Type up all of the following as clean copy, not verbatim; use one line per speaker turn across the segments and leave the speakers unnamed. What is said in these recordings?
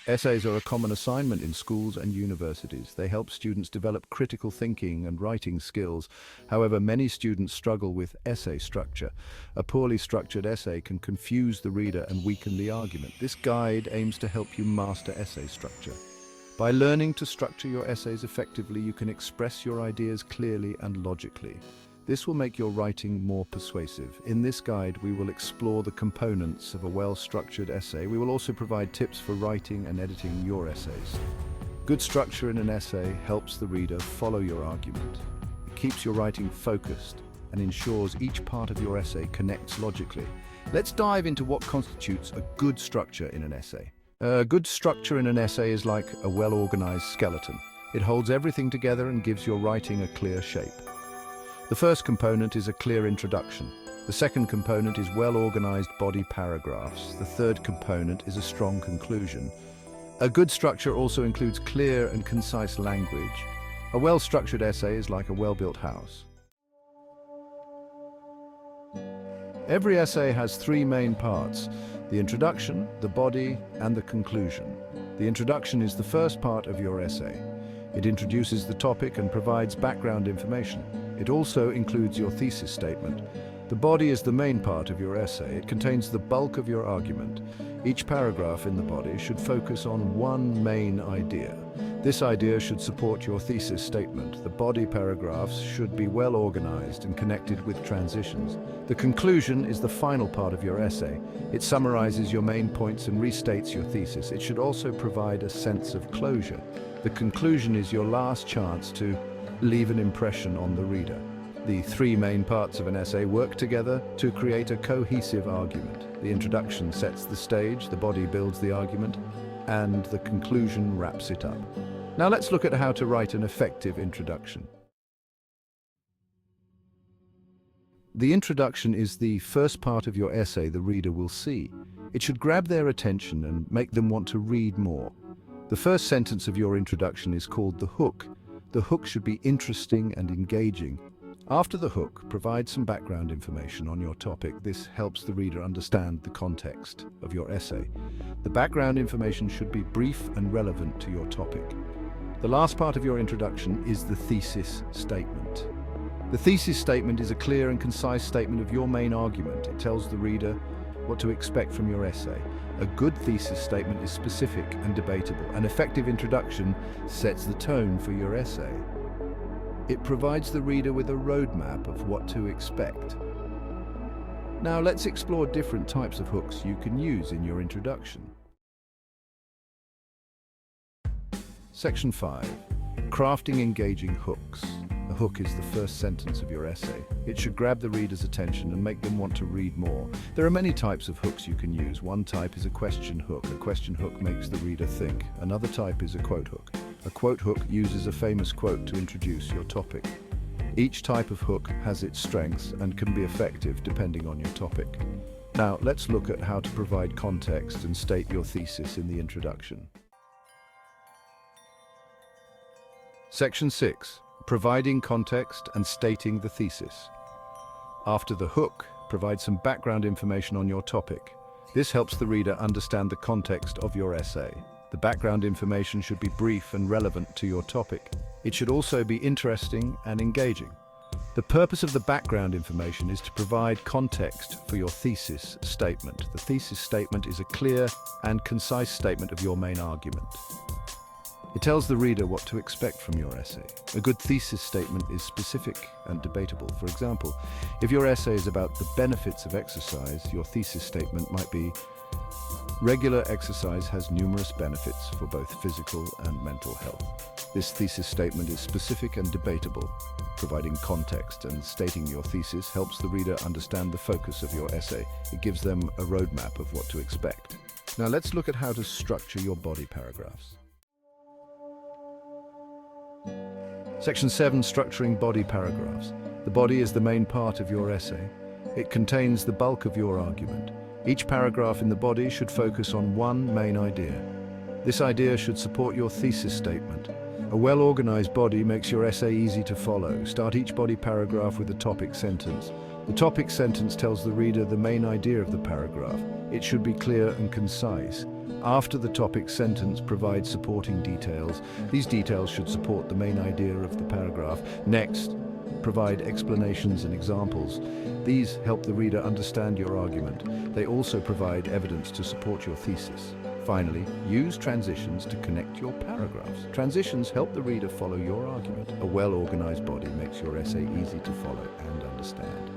Essays are a common assignment in schools and universities. They help students develop critical thinking and writing skills. However, many students struggle with essay structure. A poorly structured essay can confuse the reader and weaken the argument. This guide aims to help you master essay structure. By learning to structure your essays effectively, you can express your ideas clearly and logically. This will make your writing more persuasive. In this guide, we will explore the components of a well-structured essay. We will also provide tips for writing and editing your essays. Good structure in an essay helps the reader follow your argument. It keeps your writing focused and ensures each part of your essay connects logically. Let's dive into what constitutes a good structure in an essay. A good structure in an essay is like a well-organized skeleton. It holds everything together and gives your writing a clear shape. The first component is a clear introduction. The second component is well-organized body paragraphs. The third component is a strong conclusion. A good structure also includes clear and concise language. A well-structured essay is like a well-built house. Every essay has three main parts: the introduction, the body, and the conclusion. The introduction is the first part of your essay. It introduces the topic and provides background information. It also includes your thesis statement. The body is the main part of your essay. It contains the bulk of your argument. Each paragraph in the body should focus on one main idea. This idea should support your thesis statement. The body paragraphs should be well organized and connected with transitions. The conclusion is the final part of your essay. It summarizes your main points and restates your thesis. It should also provide a sense of closure. The conclusion is your last chance to leave an impression on the reader. The three main parts of an essay work together to create a cohesive argument. The introduction sets the stage, the body builds the argument, and the conclusion wraps it up. Now let's look at how to write an effective introduction. The introduction is the first part of your essay the reader will see. It should grab their attention and make them want to read more. The first sentence of your introduction is called the hook. The hook should be interesting and engaging. After the hook, provide some background information on your topic. This helps the reader understand the context of your essay. The background information should be brief and relevant to your topic. The last part of your introduction is the thesis statement. The thesis statement is a clear and concise statement of your main argument. It tells the reader what to expect from your essay. A good thesis statement is specific and debatable. An effective introduction sets the tone for your essay. It provides the reader with a roadmap of what to expect. Now let's explore different types of hooks you can use in your introduction. Section 5. Crafting engaging hooks. A hook is the first sentence of your essay. It should grab the reader's attention and make them want to read more. There are many types of hooks you can use. One type is a question hook. A question hook makes the reader think. Another type is a quote hook. A quote hook uses a famous quote to introduce your topic. Each type of hook has its strengths and can be effective depending on your topic. Now, let's look at how to provide context and state your thesis in the introduction. Section 6. Providing context and stating the thesis. After the hook, provide some background information on your topic. This helps the reader understand the context of your essay. The background information should be brief and relevant to your topic. It should also be interesting and engaging. The purpose of the background information is to provide context for your thesis statement. The thesis statement is a clear and concise statement of your main argument. It tells the reader what to expect from your essay. A good thesis statement is specific and debatable. For example, if your essay is about the benefits of exercise, your thesis statement might be, regular exercise has numerous benefits for both physical and mental health. This thesis statement is specific and debatable. Providing context and stating your thesis helps the reader understand the focus of your essay. It gives them a roadmap of what to expect. Now let's look at how to structure your body paragraphs. Section 7. Structuring body paragraphs. The body is the main part of your essay. It contains the bulk of your argument. Each paragraph in the body should focus on one main idea. This idea should support your thesis statement. A well-organized body makes your essay easy to follow. Start each body paragraph with a topic sentence. The topic sentence tells the reader the main idea of the paragraph. It should be clear and concise. After the topic sentence, provide supporting details. These details should support the main idea of the paragraph. Next, provide explanations and examples. These help the reader understand your argument. They also provide evidence to support your thesis. Finally, use transitions to connect your paragraphs. Transitions help the reader follow your argument. A well-organized body makes your essay easy to follow and understand.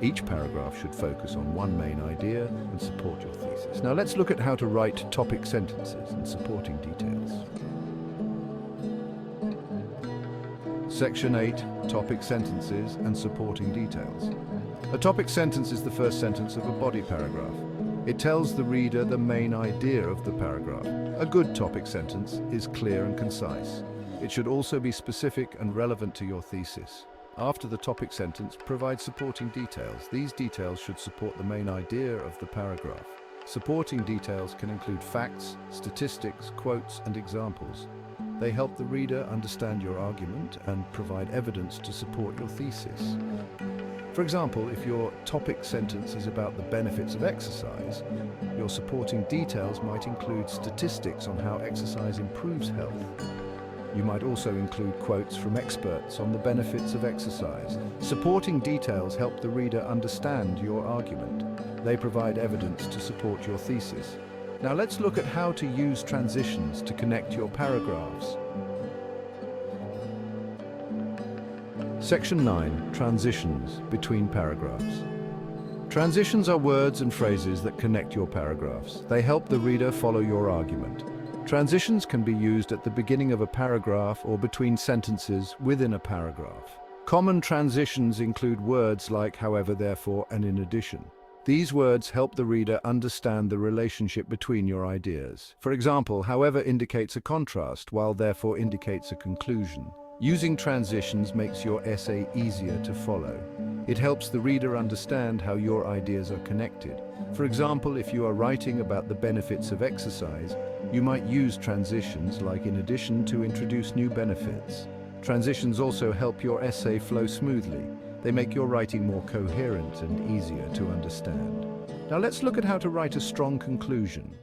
Each paragraph should focus on one main idea and support your thesis. Now let's look at how to write topic sentences and supporting details. Section 8, Topic Sentences and Supporting Details. A topic sentence is the first sentence of a body paragraph. It tells the reader the main idea of the paragraph. A good topic sentence is clear and concise. It should also be specific and relevant to your thesis. After the topic sentence, provide supporting details. These details should support the main idea of the paragraph. Supporting details can include facts, statistics, quotes, and examples. They help the reader understand your argument and provide evidence to support your thesis. For example, if your topic sentence is about the benefits of exercise, your supporting details might include statistics on how exercise improves health. You might also include quotes from experts on the benefits of exercise. Supporting details help the reader understand your argument. They provide evidence to support your thesis. Now let's look at how to use transitions to connect your paragraphs. Section 9, Transitions between paragraphs. Transitions are words and phrases that connect your paragraphs. They help the reader follow your argument. Transitions can be used at the beginning of a paragraph or between sentences within a paragraph. Common transitions include words like however, therefore, and in addition. These words help the reader understand the relationship between your ideas. For example, however indicates a contrast, while therefore indicates a conclusion. Using transitions makes your essay easier to follow. It helps the reader understand how your ideas are connected. For example, if you are writing about the benefits of exercise, you might use transitions like in addition to introduce new benefits. Transitions also help your essay flow smoothly. They make your writing more coherent and easier to understand. Now let's look at how to write a strong conclusion.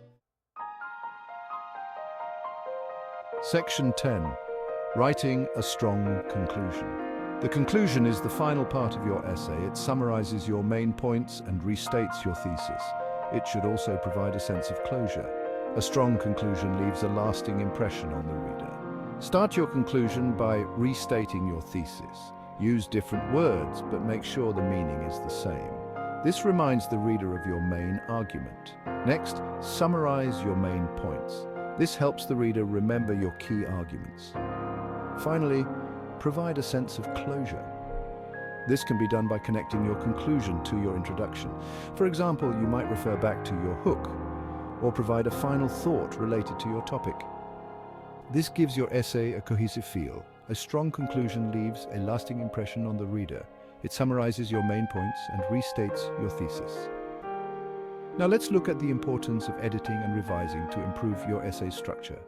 Section 10. Writing a strong conclusion. The conclusion is the final part of your essay. It summarizes your main points and restates your thesis. It should also provide a sense of closure. A strong conclusion leaves a lasting impression on the reader. Start your conclusion by restating your thesis. Use different words, but make sure the meaning is the same. This reminds the reader of your main argument. Next, summarize your main points. This helps the reader remember your key arguments. Finally, provide a sense of closure. This can be done by connecting your conclusion to your introduction. For example, you might refer back to your hook, or provide a final thought related to your topic. This gives your essay a cohesive feel. A strong conclusion leaves a lasting impression on the reader. It summarizes your main points and restates your thesis. Now let's look at the importance of editing and revising to improve your essay structure.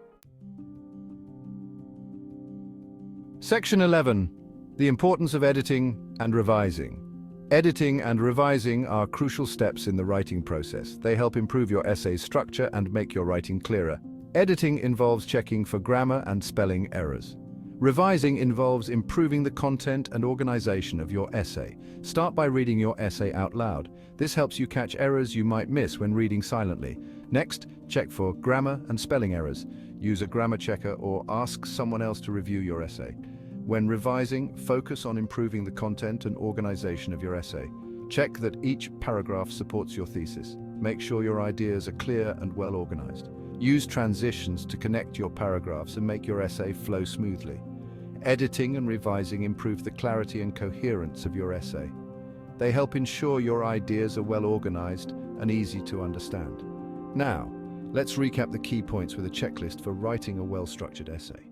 Section 11. The importance of editing and revising. Editing and revising are crucial steps in the writing process. They help improve your essay's structure and make your writing clearer. Editing involves checking for grammar and spelling errors. Revising involves improving the content and organization of your essay. Start by reading your essay out loud. This helps you catch errors you might miss when reading silently. Next, check for grammar and spelling errors. Use a grammar checker or ask someone else to review your essay. When revising, focus on improving the content and organization of your essay. Check that each paragraph supports your thesis. Make sure your ideas are clear and well organized. Use transitions to connect your paragraphs and make your essay flow smoothly. Editing and revising improve the clarity and coherence of your essay. They help ensure your ideas are well organized and easy to understand. Now, let's recap the key points with a checklist for writing a well-structured essay.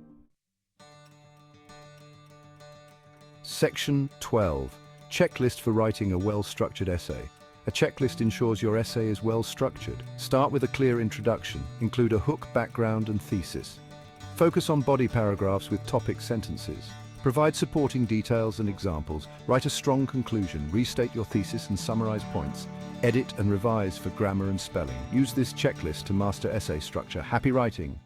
Section 12. Checklist for writing a well-structured essay. A checklist ensures your essay is well-structured. Start with a clear introduction. Include a hook, background, and thesis. Focus on body paragraphs with topic sentences. Provide supporting details and examples. Write a strong conclusion. Restate your thesis and summarize points. Edit and revise for grammar and spelling. Use this checklist to master essay structure. Happy writing!